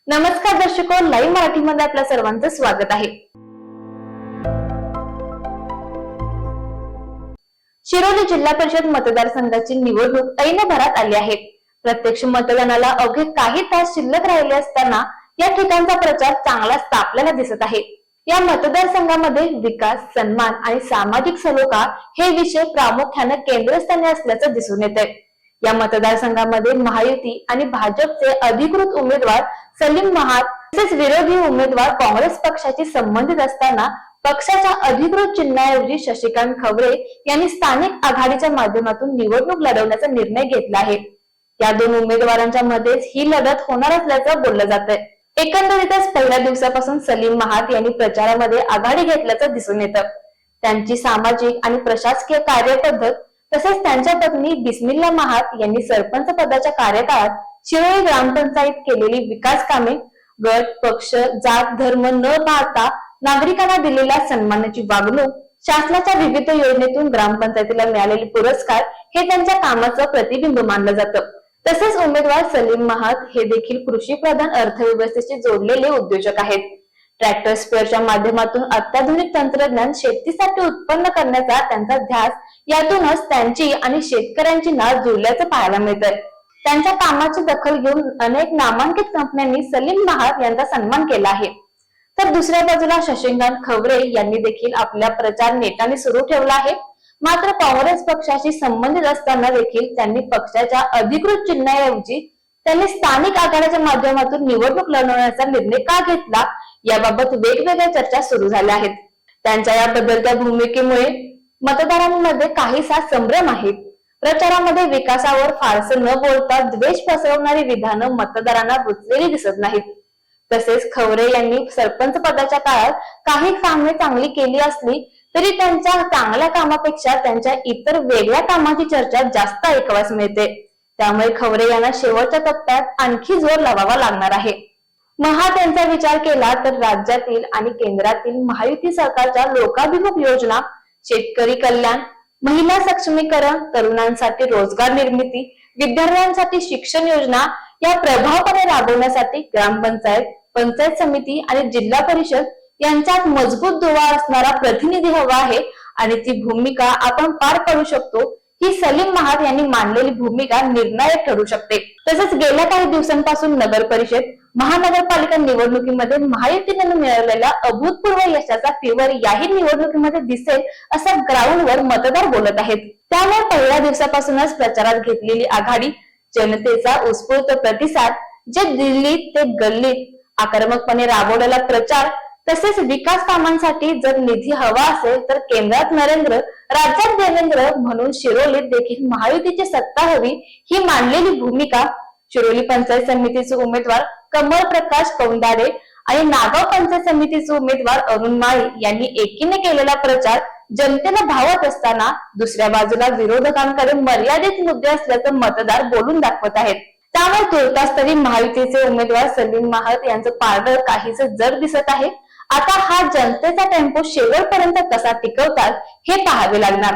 नमस्कार दर्शको, लाईव्ह मराठीमध्ये आपल्या सर्वांचं स्वागत आहे। शिरोली जिल्हा परिषद मतदारसंघाची निवडणूक ऐन भरात आली आहे। प्रत्यक्ष मतदानाला अवघे काही तास शिल्लक राहिले असताना या ठिकाणचा प्रचार चांगलाच तापलेला दिसत आहे। या मतदारसंघामध्ये विकास, सन्मान आणि सामाजिक सलोखा हे विषय प्रामुख्याने केंद्रस्थानी असल्याचं दिसून येतंय। या मतदारसंघामध्ये महायुती आणि भाजपचे अधिकृत उमेदवार सलीम महात तसेच विरोधी उमेदवार काँग्रेस पक्षाशी संबंधित असताना पक्षाच्या अधिकृत चिन्हाऐवजी शशिकांत खवरे यांनी स्थानिक आघाडीच्या माध्यमातून निवडणूक लढवण्याचा निर्णय घेतला आहे। या दोन उमेदवारांच्या मध्येच ही लढत होणार असल्याचं बोललं जातंय। एकंदरीतच पहिल्या दिवसापासून सलीम महात यांनी प्रचारामध्ये आघाडी घेतल्याचं दिसून येतं। त्यांची सामाजिक आणि प्रशासकीय कार्यपद्धत तसेच त्यांच्या पत्नी बिस्मिल्ला महात यांनी सरपंच पदाच्या कार्यकाळात शिरोली ग्रामपंचायत केलेली विकास कामे, गट, पक्ष, जात, धर्म न पाहता नागरिकांना दिलेल्या सन्मानाची वागणूक, शासनाच्या विविध योजनेतून ग्रामपंचायतीला मिळालेले पुरस्कार हे त्यांच्या कामाचं प्रतिबिंब मानलं जातं। तसेच उमेदवार सलीम महात हे देखील कृषी प्रधान अर्थव्यवस्थेशी जोडलेले उद्योजक आहेत। ट्रॅक्टर स्पेअरच्या माध्यमातून अत्याधुनिक तंत्रज्ञान शेतीसाठी उत्पन्न करण्याचा त्यांचा ध्यास, यातूनच त्यांची आणि शेतकऱ्यांची नाळ जुळल्याचं पाहायला मिळतंय। त्यांच्या कामाची दखल घेऊन अनेक नामांकित कंपन्यांनी सलीम महात यांचा सन्मान केला आहे। तर दुसऱ्या बाजूला शशिकांत खवरे यांनी देखील आपला प्रचार नेटाने सुरू ठेवला आहे। मात्र काँग्रेस पक्षाशी संबंधित असताना देखील त्यांनी पक्षाच्या अधिकृत चिन्हाऐवजी त्यांनी स्थानिक आघाडीच्या माध्यमातून निवडणूक लढवण्याचा निर्णय का घेतला, याबाबत वेगवेगळ्या चर्चा सुरू झाल्या आहेत। त्यांच्या या बदलत्या भूमिकेमुळे मतदारांमध्ये काहीसा संभ्रम आहे। प्रचारामध्ये विकासावर फारसं न बोलता द्वेष पसरवणारी विधानं मतदारांना रुचलेली दिसत नाहीत। तसेच खवरे यांनी सरपंच पदाच्या काळात काही कामे चांगली केली असली तरी त्यांच्या चांगल्या कामापेक्षा त्यांच्या इतर वेगळ्या कामाची चर्चा जास्त ऐकावयास मिळते। त्यामुळे खवरे यांना शेवटच्या टप्प्यात आणखी जोर लावावा लागणार आहे। महात यांचा विचार केला तर राज्यातील आणि केंद्रातील महायुती सरकारच्या लोकाभिमुख योजना, शेतकरी कल्याण, महिला सक्षमीकरण, तरुणांसाठी रोजगार निर्मिती, विद्यार्थ्यांसाठी शिक्षण योजना या प्रभावपणे राबवण्यासाठी ग्रामपंचायत, पंचायत समिती आणि जिल्हा परिषद यांच्यात मजबूत दुवा असणारा प्रतिनिधी हवा आहे आणि ती भूमिका आपण पार पाडू शकतो। ही सलीम महात यांनी मांडलेली भूमिका निर्णायक ठरू शकते। तसेच गेल्या काही दिवसांपासून नगर परिषद, महानगरपालिका निवडणुकीमध्ये महायुतीने मिळवलेल्या अभूतपूर्व यशाचा फिवर याही निवडणुकीमध्ये दिसेल असं ग्राउंडवर मतदार बोलत आहेत। त्यामुळे पहिल्या दिवसापासूनच प्रचारात घेतलेली आघाडी, जनतेचा उत्स्फूर्त प्रतिसाद, जे दिल्लीत ते गल्लीत आक्रमकपणे राबवलेला प्रचार, तसेच विकास कामांसाठी जर निधी हवा असेल तर केंद्रात नरेंद्र, राज्यात देवेंद्र म्हणून शिरोलीत देखील महायुतीची सत्ता हवी ही मांडलेली भूमिका, शिरोली पंचायत समितीचे उमेदवार कमल प्रकाश कौंदाडे आणि नागाव पंचायत समितीचे उमेदवार अरुण माळी यांनी एकीने केलेला प्रचार जनतेला भावत असताना दुसऱ्या बाजूला विरोधकांकडे मर्यादित मुद्दे असल्याचं मतदार बोलून दाखवत आहेत। त्यामुळे तुर्तास तरी महायुतीचे उमेदवार सलीम महात यांचं पारडं काहीच जड दिसत आहे। आता हा जनतेचा टेम्पो शेवटपर्यंत कसा टिकवतात हे पाहावे लागणार।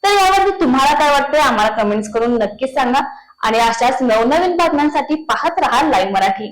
तर यावरती तुम्हाला काय वाटतंय आम्हाला कमेंट्स करून नक्कीच सांगा आणि अशाच नवनवीन बातम्यांसाठी पाहत रहा लाईव्ह मराठी।